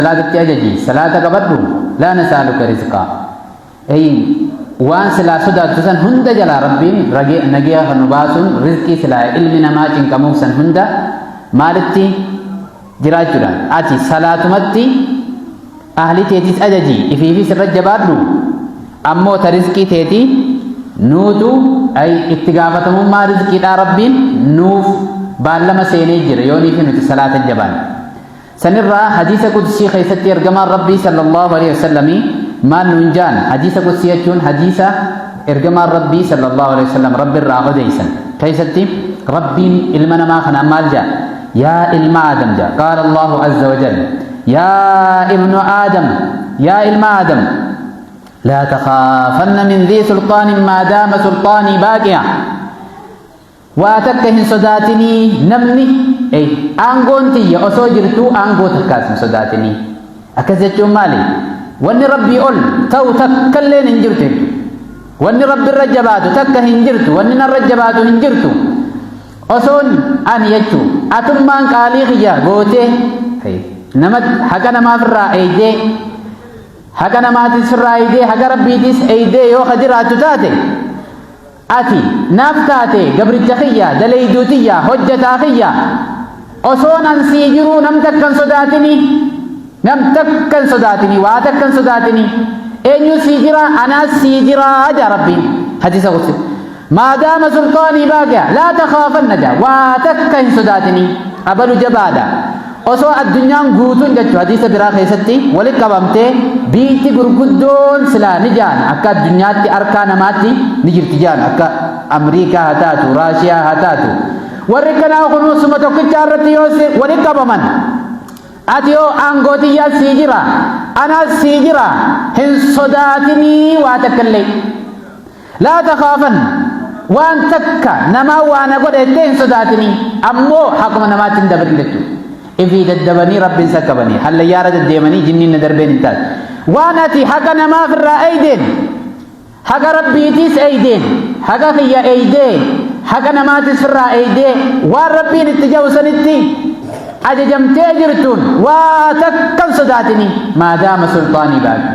صلاة أججي صلاة قبضه لا نسألك رزقا أي وان سلا سودا تسن هند جلا ربين رجع نجيا خنباس رزقي سلا علمنا ما تين كموسن هند مالتي جراجلا أتي صلاة متي أهلي تيتيس أججي في سر الجبادو أمو ترزقي تيتي نوتو أي اتقافتهم ما رزقي دا ربين نوف بالما سينيجر يوني في نت صلاة الجبال سنرى حديث قدسي خيستي ارجمان ربي صلى الله عليه وسلم ما ننجان حديث قدسي يجون حديث ارجمان ربي صلى الله عليه وسلم رب الراغد يسن خيستي ربي علمنا ما خنا مال جاء يا علم آدم جاء قال الله عز وجل يا ابن آدم يا علم آدم لا تخافن من ذي سلطان ما دام سلطاني باقيا واتكهن صداتني نمني أي أنغونتي يا أسوجرتو أنغو تكاسم صداتني أكزتشو مالي واني ربي أول تو تكلين انجرتو واني ربي الرجباتو تكه انجرتو واني الرجباتو انجرتو أسون أن يجتو أتمان قالي خيا غوتي نمت حقنا ما في الرأيدي حقنا ما تسرى أيدي حق ربي تس أيدي يو خدراتو تاتي أتي نافتاتي قبر التخية دليدوتية حجة خية أصونا سيجرو نمتكن صداتني نمتكن صداتني واتكن صداتني أين سيجرا أنا سيجرا أجا ربي حديث قدسي ما دام سلطاني باقيا لا تخافن نجا واتكن صداتني أبلو جبادا osoo addunyaan guutuun jechuudha hadiisa biraa keessatti walitti qabamtee biitti gurguddoon silaa ni jaan akka addunyaatti harkaa namaatti ni jirti jaan akka Amriikaa haa taatu Raashiyaa haa taatu warri kanaa kunuunsuma tokkicha irratti yoo walitti qabaman ati yoo aangootiyyaan sii jira anaas sii jira hin sodaatinii waa takkallee laa takhaafan waan takka namaa waana godhettee hin sodaatinii ammoo haquma namaatti hin dabalin jechuudha إذا ددبني رب سكبني هل يا رد ديمني جنين دربين انتاد وانتي حقنا ما في الرأيدين حق ربي تيس أيدين حق خي أيدين حقنا ما تيس في الرأيدين وربي نتجاوز نتي أججم تجرتون واتكن صداتني ما دام سلطاني باقي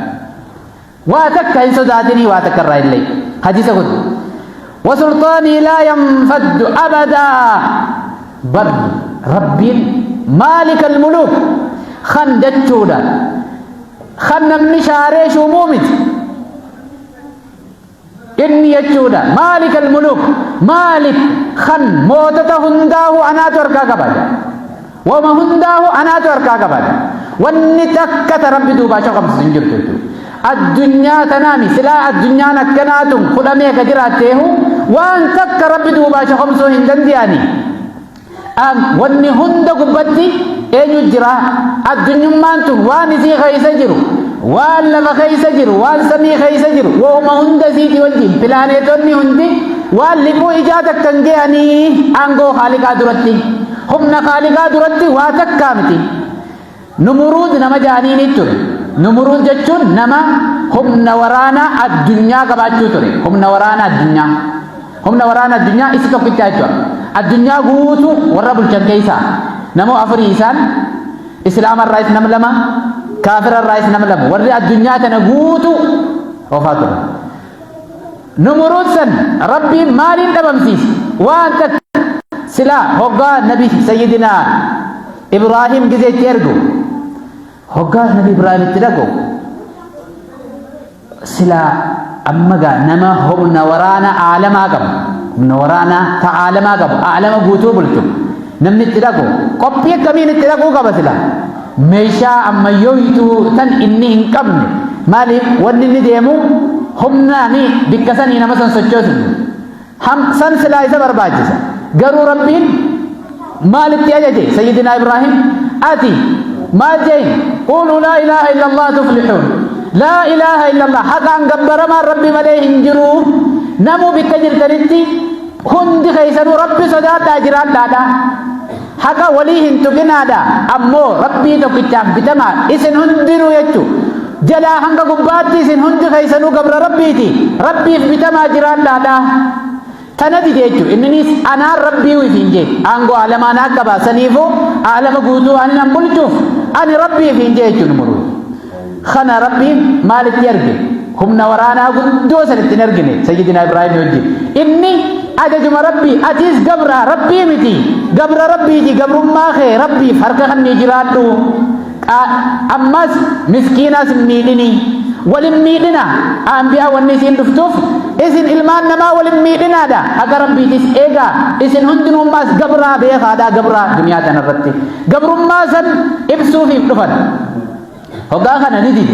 واتكن صداتني واتكن رأي حديث قد وسلطاني لا ينفد أبدا بر ربي مالك الملوك خن دجودا خن من شاري شمومت إني يجودا مالك الملوك مالك خن موتته هنداه أنا تركا كبدا وما هنداه أنا تركا كبدا والنتكة ربي دوبا شقم سنجرتو الدنيا تنامي سلا الدنيا نكناتم خدمي كجراتيه وان تك ربي دوبا شقم سنجن دياني wanni hunda gubbatti eenyu jira addunyummaan tun waan isii keessa jiru waan lafa keessa jiru waan samii keessa jiru wooma hunda isiiti wajjin pilaaneetonni hundi waan liquu ijaa takkan ge'anii aangoo haaliqaa duratti humna haaliqaa duratti waa takkaa miti numuruud nama jaaniini ture numuruud jechuun nama humna waraanaa addunyaa qabaachuu ture humna waraanaa addunyaa isi tokkicha jechuudha الدنيا غوتو ورب الجنكيسا نمو أفريسان إسلام الرئيس نملما كافر الرئيس نملما ورد الدنيا تنغوتو وفاتو نمرود سن ربي مالين دبمسيس وانت سلا هقا نبي سيدنا إبراهيم جزي تيرغو هقا نبي إبراهيم تيرغو سلا أمغا نما هم نورانا عالم آقم نورانا تعالما قب أعلم بوتو بلتو نمني تلاقو قبية كمين تلاقو قبسلا ميشا أما يويتو تن إني إنكمن مالي ونني ديمو هم ناني بكساني نمسان سجوز هم سنسلا إذا برباجسا قروا ربين مالك تيجي سيدنا إبراهيم آتي ما جين قولوا لا إله إلا الله تفلحون لا إله إلا الله حقا قبر ما ربي مليه انجروا نمو بكجر ترتي هندي خيسنو ربي صدات تاجران دادا حقا وليهن تقنادا أمو ربي تقتاف بتما إسن هندرو يجو جلا هنگا قباتي إسن هندي خيسنو قبر ربي تي ربي بتما جران دادا تندي يجو إنني أنا ربي وفين جي أنغو علمان أكبا سنيفو عالم قوتو أنا نبلتوف أنا ربي في جيتو نمرود خنا ربي مالك يرجع هم نورانا قدوس التنرجني سيدنا إبراهيم يوجي إني أجمع ربي أتيس قبر ربي متي قبر ربي تي قبر ما خي ربي فرق خني جراتو أمس مسكينة سميدني ولميدنا أنبياء والنسين دفتوف إذن إلمان نما ولميدنا دا أقر ربي تيس إيغا إذن هندنهم ماس قبر بيخا دا قبر دنيا تنرتي قبر ما سن إبسو في دفن هقاخنا نديد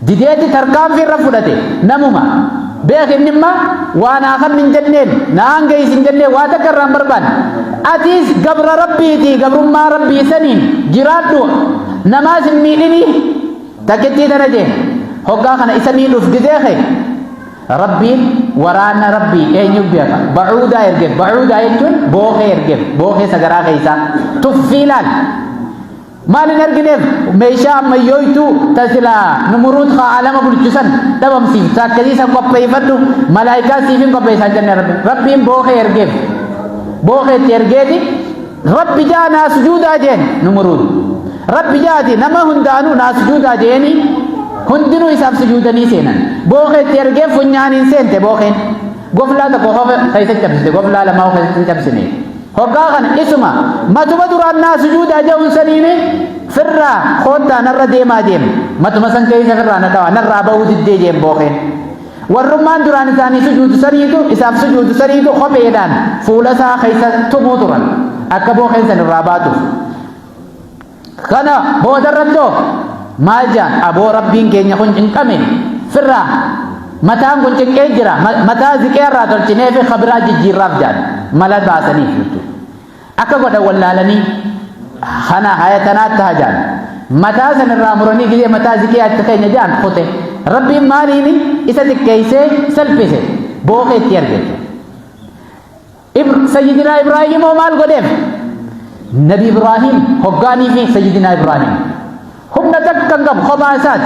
ديدي تركام في رفضته نموما بيخ إنما وانا آخر من جنين نانجي سنجنين واتكرم بربان أتيس قبر ربي تي قبر ما ربي سنين جرادو نماز ميليني تكتي درجة هقاخنا إسمين وفقديخي ربي ورانا ربي أين يبيك بعودا يرجف بعودا يجون بوخي يرجف بوخي سجرا خيسا تفيلان ما لنرجنف ميشا ميويتو تسلا نمرود خا عالم بلجسن تبم سيف تاكدي سب قبي فتو ملائكة سيفين قبي سجن ربي بوخي يرجف بوخي ترجدي ربي جانا سجودا جين نمرود ربي جاتي نما هندانو نا سجودا جيني هندنو حساب سجودني سينن بوخي ترجف فنيان سنت بوخين غفلا تكوخ خيسة تبسي غفلا لما هو خيسة تبسي هقاقن اسمع ما تبدر الناس سجود أجاون سنينه فرّا خودا نرى ديما ديم ما تمسن كيسا فرّا نتاوى نرى بود الديم بوخين والرمان دران ثاني سجود سريدو إساب سجود سريدو خبيدان فولسا خيسا تموتران أكبو خيسا نراباتو خنا بودرتو ماجان أبو ربين كينيا خنجن كمين فرّا متى كنت كيجرا متى ذكرى تلتني في خبرات الجيراب جان ملا باسني فيتو أكبر ولا لني خنا حياتنا تهجان متى سنرامرني كذي متى ذكرى تكين جان خوته ربي ماليني إذا تكيسه سلبسه بوخه تيرجت سيدنا إبراهيم ومال قديم نبي إبراهيم حقاني في سيدنا إبراهيم هم نتكلم قب خباسات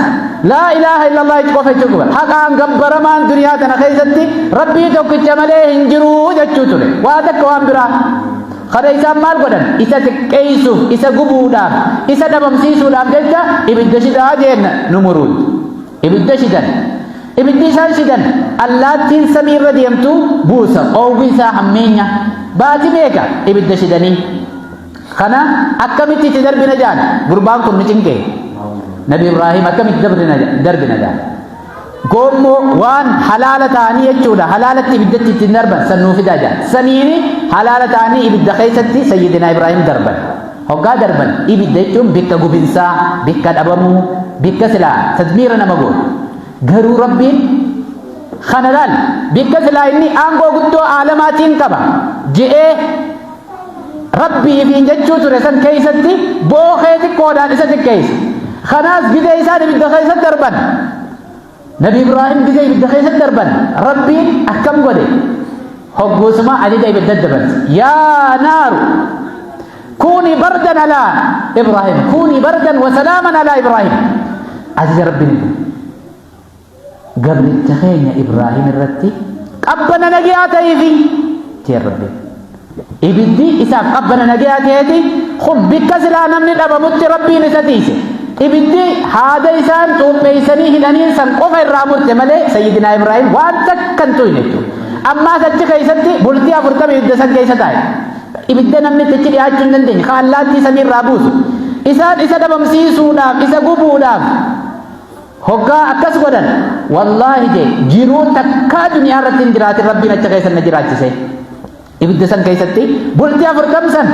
لا إله إلا الله يتقف يتقف حقا قبر من دنيا تنخيزتي ربي توقيت مليه انجروا جتشوتله وادك وامبرا خدا إسا مال قدن إسا تكيسو إسا قبودا إسا دبم سيسو لام جلتا إبدا شدا جين نمرود إبدا شدن إبدا شدن الله تين سمير رديمتو بوسا أو بيسا حمينيا باتي ميكا إبدا شدني خنا أكملت تدربنا جان قربان كن نجنكه نبي إبراهيم أكملت دربنا جان قوم وان حلالة تاني يجودا حلالة بدت تدربا سنوفي جان سنيني حلالة تاني بدت خيستي سيدنا إبراهيم دربا هقا دربا إبدتهم بك قبنسا بك أبمو بك سلا تدميرنا مقول غرو ربي خندال بك سلا إني أنغو قدو عالماتين كبا جئ ربي في جتشو ترسن كيستي بوخيتي كودان إساتي كيس خناس بدا إساتي بدا خيست دربان نبي إبراهيم بدا خيست دربان ربي أحكم قدي حقو سما عديد بدا دربان يا نار كوني بردا على إبراهيم كوني بردا وسلاما على إبراهيم عزيز ربي نبي قبل التخين يا إبراهيم الرتي قبنا نجياتي في تير ربي إبدي إساف قبنا نجاتي خم بكسلا نمن الأبمت ربي نسديسه إبدي هذا إسان توم بيسني هلانين سن قفا الرامور تملي سيدنا إبراهيم وانتك كنتو ينتو أما سجك إساتي بلتي أفرتم إبدسان كيستاي إبدي نمن تجري آجون دندين خالاتي سمير رابوس إسان إسا دبم سيسو دام إسا قبو دام هقا أكس قدن والله جي جيرون تكا دنيا رتين جراتي ربي نجك إسان نجراتي سي إبدا سن كيستي بولتي أفركم سن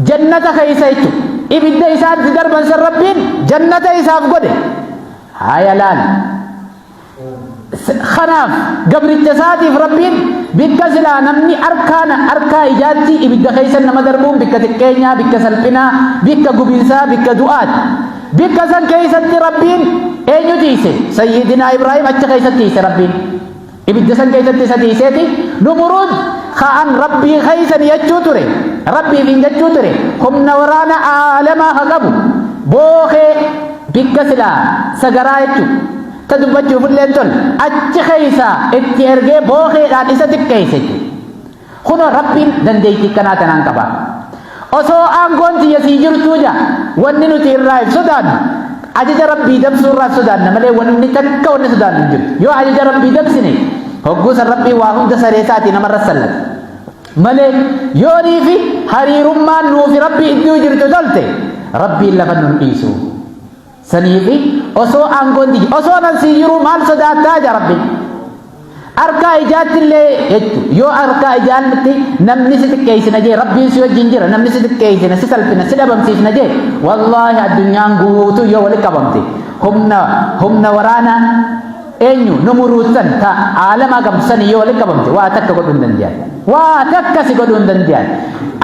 جنة كيسا يتو إبدا إسان تدر بنسر ربين جنة إساف قده هاي لان خناف قبر التساتي في ربين بك سلا نمني أركا إجاتي إبدا كيسا نمدربون بك تكينيا بك سلبنا بك قبنسا بك دعات بك سن كيستي ربين أين يجيسي سيدنا إبراهيم أتش كيستي ربين إبدا سن كيستي ستيسيتي نمرود خان ربي خيسن يجوتري ربي فين يجوتري هم نورانا عالما هقبو بوخي بكسلا سقرايتو تدبجو فلنتون أتش خيسا اتيرغي بوخي لان إسا تكيسي خنو ربي دنديتي كناتنا انكبا osoo aangoon tiyya sii jirtuu ja wanni nuti irraa if sodaannu ajaja rabbii dabsuu irraa sodaanna malee wanni takka wanni sodaannu hin jirtu. Yoo ajaja rabbii dabsine hogguusan rabbii waa hunda sareesaatii namarra sallata malee yoonii fi hariirummaan nuufi rabbii iddoo jirtu tolte rabbiin lafa nun dhiisu. Saniifi osoo aangoon tiyya osoo nan sii jiruu maal sodaattaa ja rabbiin harkaa ijaattillee jechu yoo harkaa ijaatti namni si xiqqeessina jee rabbiin si wajjin jira namni si xiqqeessina si salphina si dhabamsiifna jee wallaahi addunyaan guutuu yoo wali qabamte humna waraanaa eenyu numuruusan ta aalamaa gamsanii yoo wali qabamte waa takka godhuu hin danda'an waa takka si godhuu hin danda'an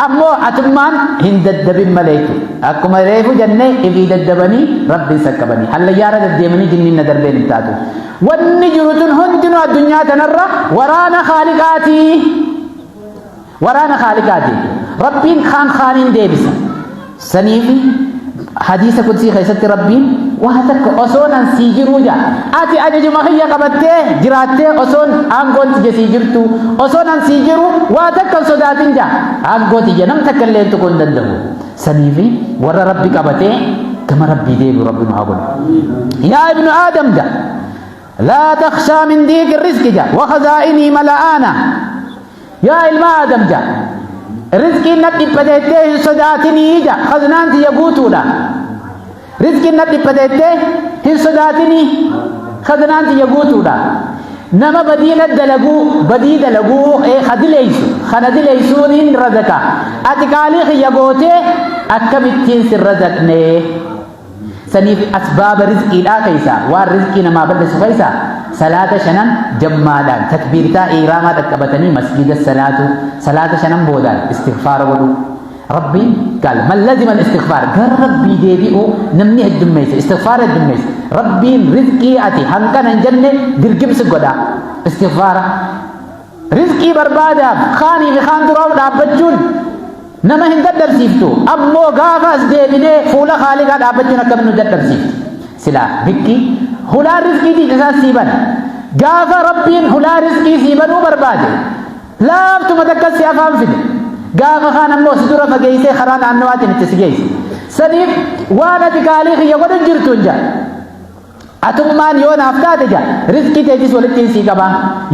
ammoo atummaan hin daddabin maleetu akkuma reefu jennee ifii daddabanii rabbiin sakkabanii hallayyaara deddeemanii jinniin na darbeen hin taatu wanni jiru tun hundinuu addunyaa tanarra waraana khaliqaati rabbiin khaaniin deebisa. Saniifi hadiisa qudsii keessatti rabbiin waa takka osoonan sii jiruu ja ati ajajuma kiyya qabattee jiraattee osoon aangoon tiyya sii jirtu osoonan sii jiru waa takka hin sodaatin ja aangoo tiyya nam takka illee tuquu hin danda'u. Saniifi warra rabbi qabatee gama rabbii deebi'u rabbi nu haa godhu. Yaa ibnu aadam ja لا تخشى من ضيق الرزق جا وخزائني ملآنا يا علم آدم جا رزقي نبي بديته صداتني جا خزنانتي يقوتونا رزقي نبي بديته صداتني خزنانتي يقوتونا نما بدي دلقو خندليسون رزقا أتكالي خيقوته أكمتين سر رزقني سنيف أسباب رزقي لا كيسا والرزقي نما بدس كيسا صلاة شنن جمالا تكبيرتا إيراما تكبتني مسجد صلاة شنن بودان استغفار ولو ربي قال من لازم الاستغفار قال ربي ديبئو نمني الدميس استغفار الدميس ربي رزقي أتي هنكنا الجنة درقب سقودا استغفار رزقي بربادا خاني بخان دراو دابجون nama hin dadhabsiiftu ammoo gaafa as deebinee fuula Haaliqaa dhaabbachuun akkamiin nu dadhabsiiftu silaa bikki hulaa rizqiitii isaa siiban gaafa rabbiin hulaa rizqii siibanuu barbaade laaftuma takka si afaan fide gaafa kaan ammoo si dura fageessee karaa naannawaatiin itti si geesse saniif waan ati qaalii kiyya godhan jirtuun jaa atummaan yoo naaf taate jaa rizqii teetis walitti sii qaba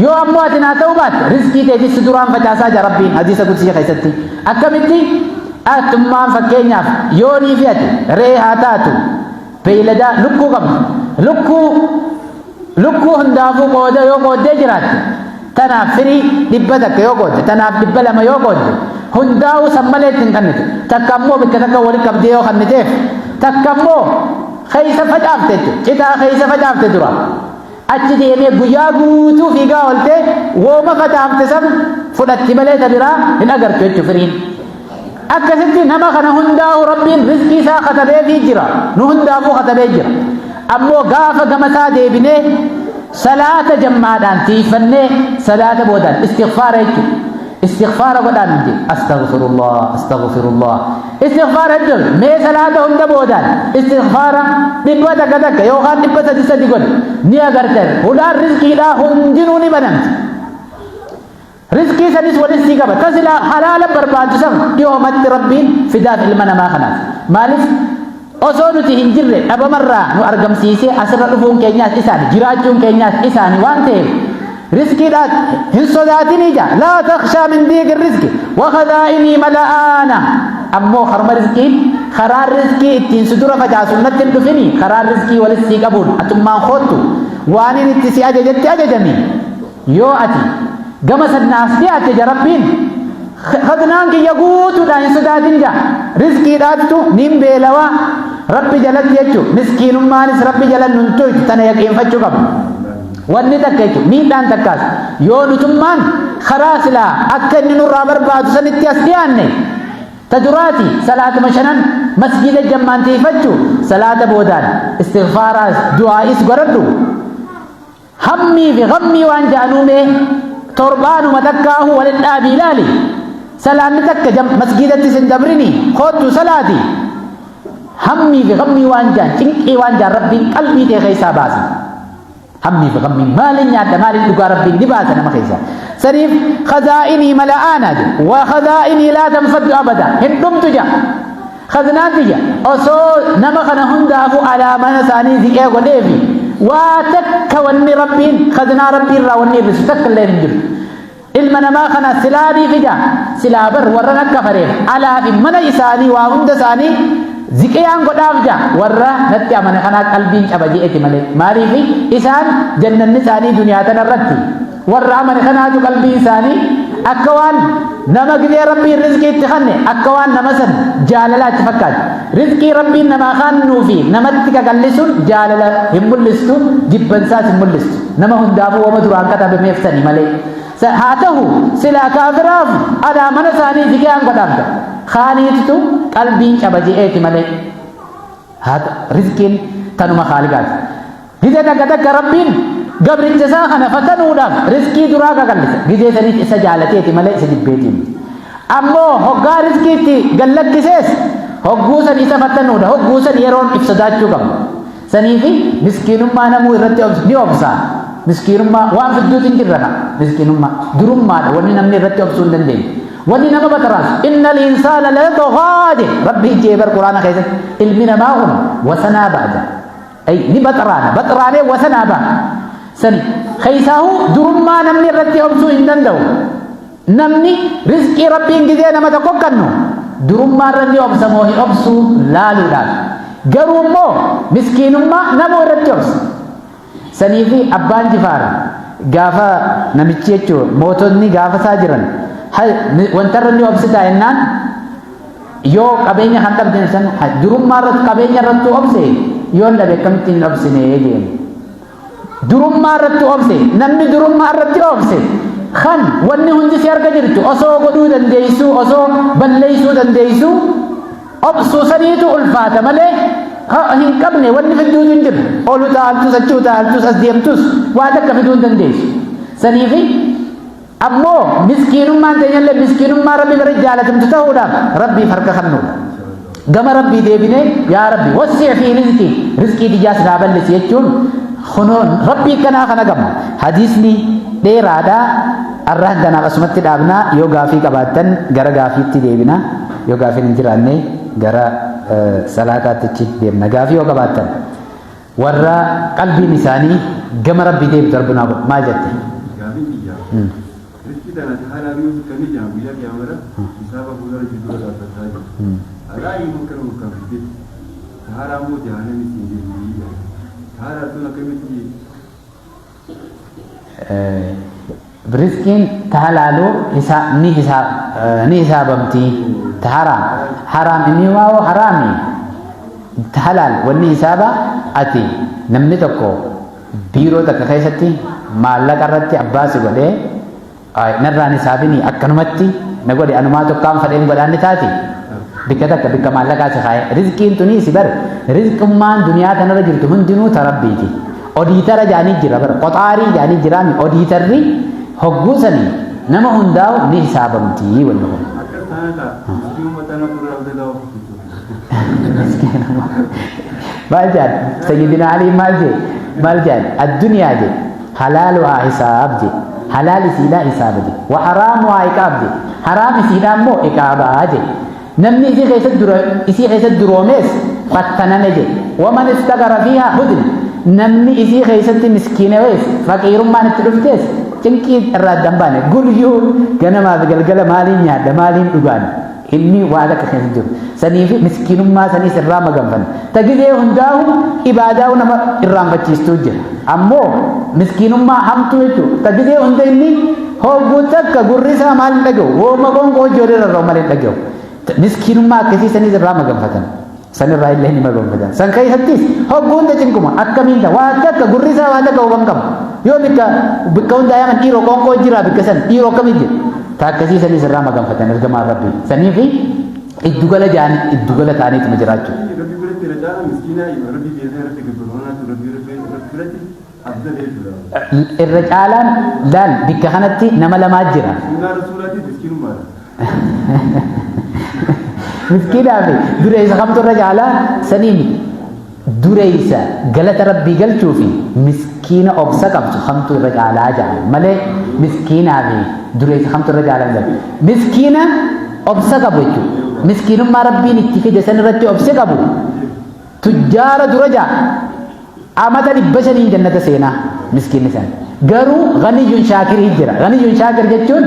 yoo ammoo ati naa ta'uu baatte rizqii teetis si duraan facaasaa jaa rabbiin hadiisa qudsii keessatti akkamitti atummaan fakkeenyaaf yoo nii fi ati ree haa taatu beeyladaa lukkuu qabdu lukkuu hundaafuu qooda yoo qooddee jiraatte tanaaf firii 100 takka yoo qoodde tanaaf 200 yoo qoodde hundaa'uu sammalee ittiin kannite takka ammoo bakka takka walitti qabdee yoo kanniteef takka ammoo keessa facaafte citaa keessa facaafte dura achi deemee guyyaa guutuu fiigaa ooltee wooma facaafte san fudhatti malee ta biraa hin agartu jechuu firiin akkasitti nama kana hundaa'u rabbiin rizqii isaa katabeefii jira nu hundaafuu katabee jira ammoo gaafa gamasaa deebinee salaata jammaadhaan tiifannee salaata boodaan istighfaara jechuudha استغفار قدان دي استغفر الله استغفار الدل مي صلاه هند بودان استغفار دبدا كدك يو خان دبدا دسدي قول ني اغرتر ولا رزقي لا هندنوني بنمت رزقي سدس ودسي كبا تسلا حلال برباد سم يوم ربين فداء المنا ما خناس مالف osonuti hinjirre abamarra nu argamsiise asirra dhufuun keenyaas isaan jiraachuun keenyaas isaani waan ta'eef رزقي لا هنصداتني جا لا تخشى من ضيق الرزق وخزائني ملآنا أمو خرم رزقي خرار رزقي اتين سدورة فجاسونة تندفني خرار رزقي ولسي قبول أتمان خوتو وانين اتسي أججت أججمي يو أتي قمس الناس دي أتي ربين خذنانك يقوتو لا هنصداتني جا رزقي داتو نيم بيلوا ربي جلد يجو مسكين مانس ربي جلد ننتوج تنا يقين فتشو قبل wanni takka jechuudha miidhaan takkaas yoo nutummaan karaa silaa akka inni nurraa barbaadu sanitti as dhiyaanne ta duraati salaatuma shanan masjida jammaantiifachuu salaata boodaan istighfaaraas du'aa'is godhadhu hammii fi ghammii waan ja'anuume torbaanuma takkaahu walin dhaabii ilaali salaanni takka masjidatti sin dabrini koottu salaati hammii fi ghammii waan ja'an cinqii waan ja'an rabbiin qalbii ta'e keessaa baasa همي بغمي مالين يعد مالين دقا ربي لباسا نما خيسا سريف خزائني ملآنا وخزائني لا تنفد أبدا هندم تجا خزنان تجا أصو نما خنا هندافو على من ثاني ذكي وديفي واتك وني ربين خزنا ربي راوني رسولك اللي نجر ilma namaa kana silaanii fida silaa bar warra akka fareef alaa fi mana isaanii waa hunda isaanii ziqiyaan godhaaf ja warra natti amana kana qalbiin caba je'eti malee maaliif isaan jannanni isaanii duniyaa tanarratti warra amana kanaatu qalbiin isaanii akka waan nama gidee rabbiin rizqii itti kanne akka waan nama san jaalala itti fakkaatu rizqii rabbiin namaa kannuu fi namatti kakallisuun jaalala hin mul'istu jibbansaas hin mul'istu nama hundaafuu wama duraan katabameef sani malee هاته سلا كافراف على من ثاني ذكيان قدامك خانيتو قلبين شبجئت ملك هذا رزقين تنما خالقات جزء تقدك ربين قبل الجزاء أنا فتنونا رزقي دراك قلت جزء تنيت سجالتي ملك سجد بيتين أمو هقا رزقي تي قلت كسيس هقوسا نيسا فتنونا هقوسا يرون إفسادات شكم سنيفي مسكين ما نمو إرتي أبسا مسكينما وان في الدوتين جرنا مسكينما درما وني نمني رتي أبسون دندين وني نما بتراس إن الإنسان ليطغى ربي جيبر قرآن خيزة علمنا ما هم وسنا بعد أي نبترانا بترانا وسنا بعد سني خيساه درما نمني رتي أبسون دندو نمني رزق ربي إنجزي نما تقوكنو درما رتي أبسموه أبسو لا لولا قرومو مسكينما نمو رتي أبسو saniifi abbaan jifaara gaafa namichi jechuun mootonni gaafa isaa jiran wantarra ni obsitaa jennaan yoo qabeenya kan dhabden san durummaa irratti qabeenya irratti obse yoo dhabe akkamittiin obsine jedheen durummaa irratti obse namni durummaa irratti obse kan wanni hundi si arga jirtu osoo godhuu dandeessu osoo balleessuu dandeessu obsuu saniitu ulfaata malee hin qabne wanni fiduun hin jiru olu taaltus achuu taaltus as deemtus waan akka fiduun dandeessu saniifi ammoo miskiinummaan teenyallee miskiinummaa rabbi bira jaalatamtu ta'uudhaaf rabbiif harka kennuudha gama rabbii deebinee yaa rabbi wasi'i fi rizqii tiyyaas naa bal'isi jechuun kunoon rabbii kanaa kana gama hadiisni dheeraadha arraan kanaaf asumatti dhaabnaa yoo gaafii qabaattan gara gaafiitti deebina yoo gaafiin hin jiraanne gara salaataatti deemna gaafii yoo qabaattan warra qalbiin isaanii gama rabbii deebitu arbunaa maal jette gaafiin biyyaa riski dana haala biyyu kamii jaamu biyya kiyaamara isaaba fuuldura jidduu dhaabbataa jiru alaa immoo kana mukaan fidde haala immoo jahanami siin jirti haala tun akkamitti riskiin tahalaaluu ni hisaabamti haram haram ini mau harami halal wanni hisaba ati namni tokko biiroo takka keessatti maallaqa irratti abbaasi godhee narraan hisaabini akkanumatti na godhe anumaa tokkaan fadheen godhaanni taati bikka takka bikka maallaqaa si kaaye rizqiin tunii si bar rizqummaan duniyaa kanarra jirtu hundinuu ta rabbiiti odiitara jaanii jira bar qoxaarii jaanii jiraami odiitarri hogguusanii nama hundaa'u ni hisaabamtii wanni kun مالجان سيدنا علي مالجان الدنيا جي حلالها حساب جي حلال سيدا حساب جي وحرامها عقاب جي حرام سيدا مو عقاب جي نمني إسي خيسة دروميس فتنان جي ومن استغر فيها هدن نمني إسي خيسة مسكين ويس فقير ما نتلفتيس جنكي الرادن باني قل يو جنما بقلقل مالين يهد مالين أغاني inni waada ka keessa jiru saniifi miskiinummaa sanii sirraa maganfan tagizee hundaahu ibaadaa nama irraanfachiistuu jira ammoo miskiinummaa hamtuu jechuudha tagizee hunda inni hogguu takka gurri isaa maal hin dhaga'u wooma qoonqoo ijoollee irraa maal hin dhaga'u miskiinummaa akkasii sanii sirraa maganfatan sanirraa illee ni maganfatan san keessattis hogguu hunda cinkuma akkamiin ta'a waan takka gurri isaa waan dhaga'u kan qabu yoo bikka hundaa yaaman dhiiroo qoonqoo jira bikka san dhiiroo akkamii jira takkasii sanii sirraa maganfatan ergamaa rabbii sanii fi iddugala jaanii iddugala taaniitu majiraachuu irra caalaan laal bikka kanatti nama lamaa jira miskiinaa fi dura isa kamtu irra caalaa sanii miti dureysa galata rabbii galchuufi miskiina obsa qabdu kamtu irra caalaa jedhan malee miskiinaa fi dureysa kamtu irra caalaa jedhan miskiina obsa qabu jechuudha miskiinummaa rabbiin itti fide san irratti obse qabu tujjaara dura jaa amata 500 jannata seenaa miskiinni san garuu ganiyyuun shaakirii jira ganiyyuun shaakir jechuun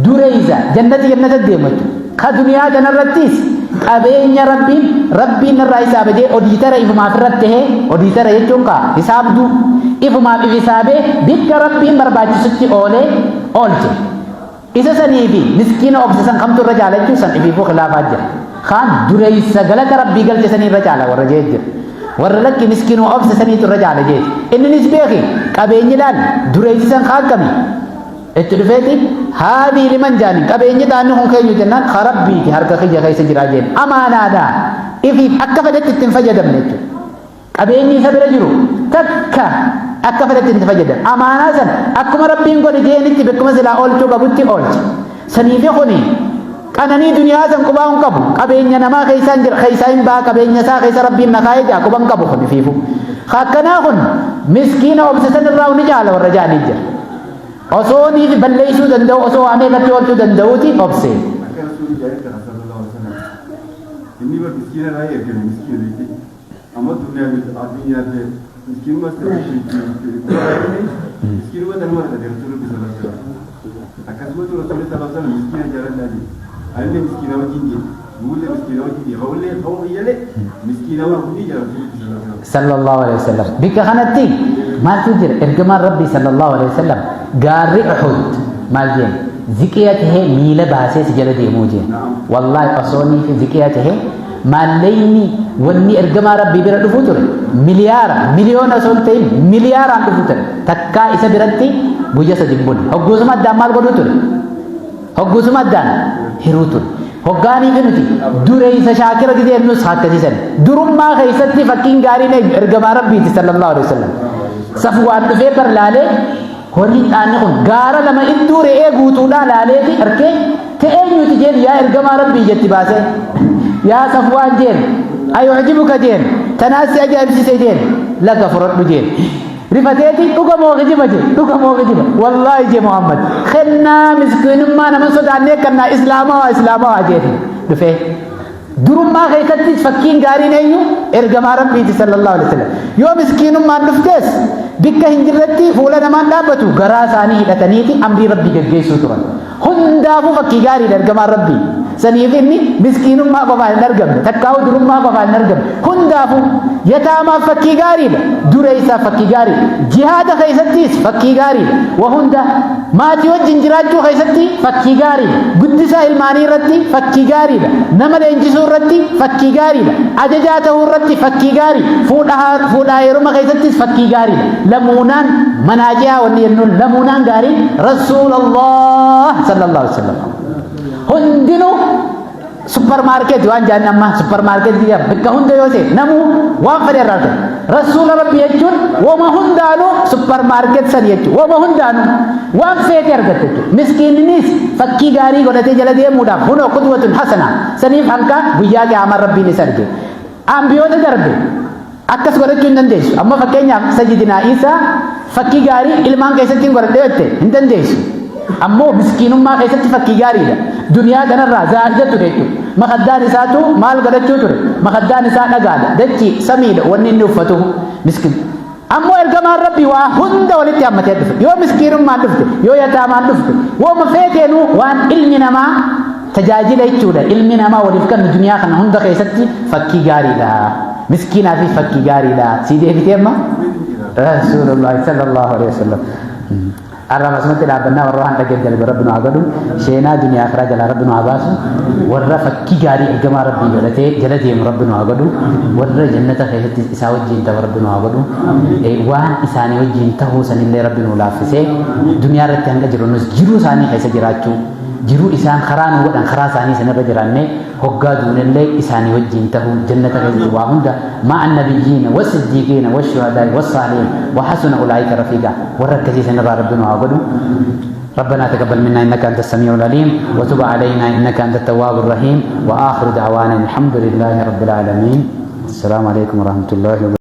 dureysa jannata deematu ka duniyaa kanarrattis qabeenya rabbiin irraa hisaabee odiitara ifumaaf irratti tahee odiitara jechuun ka hisaabdu ifumaaf hisaabee bikka rabbiin barbaachisutti oolche isa saniifi miskiina obsisan kamtu irra caala jechuun san ifiifuu khilaafaa jira kaan dureysa galata rabbii galche sanii irra caala warra jee jira warra lakki miskiinuma obsisaniitu irra caala jee inninis beeki qabeenyi laal dureysisan kaakami itti dhufeeti haadii liman jaani qabeenyi taanni kun keenyu jennaan ka rabbiiti harka kiyya keessa jiraa jeen amaanaadha ifiif akka fedhetti ittiin fayyadamne jechuudha qabeenyi isa bira jiru takka akka fedhetti itti fayyadam amaanaa san akkuma rabbiin godhe jeenitti bekkuma silaa oolchuu qabutti oolche saniifi kuni qananii duniyaa san qubaa hin qabu qabeenya namaa keessaan jira keessaa hin baa qabeenya isaa keessa rabbiin nakaa'ee jaa quban qabu kun ifiifu akkanaa kun miskiina obsisan irraa ni caala warra jaanii jira osoo niif balleessuu danda'u osoo ameekatti oolchuu danda'uuti obsee inni bar miskiina raa ergame miskiina beekte amma addunyaa miskiinuma miskiinuma tanuma agartuu rabbi sallallahu akkasumatti rasuulli sallallahu alaihi miskiina jaaladhaa jedhe anillee miskiina wajjin jedhe nuullee miskiina wajjin jedhe hawallee ta'uu iyyalee miskiina waan hundi jaalatu sallallahu alaihi wasallam bika kanatti maaltu jira ergamaan rabbii sallallahu alaihi wasallam gaarri Uhud maal jeen ziqiya tahee miila baasee si jala deemuu jeen wallahi osoonii fi ziqiya tahee maalleeyni wanni ergamaa rabbii bira dhufuu ture miliyoona osoo hin ta'in miliyaaraan dhufuu ture takkaa isa biratti guyya sadii bulle hogguusuma addaan maal godhuu ture hogguusuma addaan hiruu ture hoggaanii fi nuti dureysa shaakira gidee nus akkasiisan durummaa keessatti fakkiin gaariin ergamaa rabbiiti sallallahu alaihi wasallam safwaan dhufee bar laalee horiin dhaanni kun gaara lama idduu re'ee guutuudhaa laaleeti harkee ta'ee nuti jeen yaa ergamaa rabbii jetti baasee yaa safwaan jeen ayu'jibuka jeen tanaasi ajaa'ibsiise jeen laga furadhu jeen rifateeti dhuga moo kijiba jeen dhuga moo kijiba wallaahi jee Muhammad kennaa miskiinummaa nama sodaannee kannaa islaamaa jeeti dhufee durummaa keessatti fakkiin gaariin eenyu ergamaa rabbiiti sallallahu alaihi wasallam yoo miskiinummaan dhuftees bikka hin jirretti fuula namaan dhaabbatu garaa isaanii hidhataniiti amrii rabbii geggeessuu turan hundaafuu fakkii gaariidha ergamaan rabbii saniif inni miskiinummaa qofaan hin argamne takkaa'uu durummaa qofaan hin argamne hundaafuu yataamaaf fakkii gaariidha dureysaaf fakkii gaariidha jihaada keessattis fakkii gaariidha wa hunda maatii wajjin jiraachuu keessatti fakkii gaariidha guddisaa ilmaanii irratti fakkii gaariidha nama leenjisuu irratti fakkii gaariidha ajajaa ta'uu irratti fakkii gaarii fuudhaa heeruma keessattis fakkii gaariidha lamuunaan manaajiyaa wanni jennuun lamuunaan gaarii rasuulallah sallallahu alaihi wasallam hundinuu supermarket waan jaan amma supermarket dia bakka hunda yoo ta'e namu waan fedhe irraa ta'e rasuula rabbii jechuun wama hundaanuu supermarket san jechuun wama hundaanuu waan feete argatte jechuudha miskiinnis fakkii gaarii godhatee jala deemuudhaaf hunoo qudwatun hasana saniif hanqa guyyaa qiyaamaa rabbiin isa arge ambiyoota darbe akkas godhachuu hin dandeessu amma fakkeenyaaf sajidinaa isaa fakkii gaarii ilmaan keessatti hin godhadhe jette hin dandeessu ammoo miskiinummaa keessatti fakkii gaariidha duniyaa kanarraa zaahidatu jechuudha makaddaan isaatu maal godhachuu ture makaddaan isaa dhagaadha dachii samiidha wanni inni uffatu miskiin ammoo ergamaan rabbii waa hunda walitti hammatee dhufe yoo miskiinummaan dhufte yoo yataamaan dhufte wooma feeteenuu waan ilmi namaa tajaajila jechuudha ilmi namaa waliif kennu duniyaa kana hunda keessatti fakkii gaariidha miskiinaa fi fakkii gaariidha sii deebitee amma rasuulullah sallallahu alaihi wasallam arra masumatti dhaabbannaa warra waan dhaggeeffatan rabbinu haa godhu sheenaa duniyaa akhiraa jalaa rabbinu haa baasu warra fakkii gaarii ergamaa rabbii godhatee jala deemu rabbinu haa godhu warra jannata keessatti isaa wajjin ta'u rabbinu haa godhu waan isaanii wajjin ta'uu sanillee rabbinu laaffisee duniyaa irratti hanga jiru nus jiruu isaanii keessa jiraachuu jiruu isaan karaa nu godhan karaa isaanii sanirra jiraannee hoggaa duunellee isaanii wajjin ta'uu jannata keessatti waa hunda ma'a annabiyyiina wasiddiiqiina washuhadaa'i wassaalihiin وحسن أولئك رفيقا وركزي سنرى ربنا وعبده ربنا تقبل منا إنك أنت السميع العليم وتب علينا إنك أنت التواب الرحيم وآخر دعوانا الحمد لله رب العالمين Assalamu alaikum warahmatullahi wabarakatuh.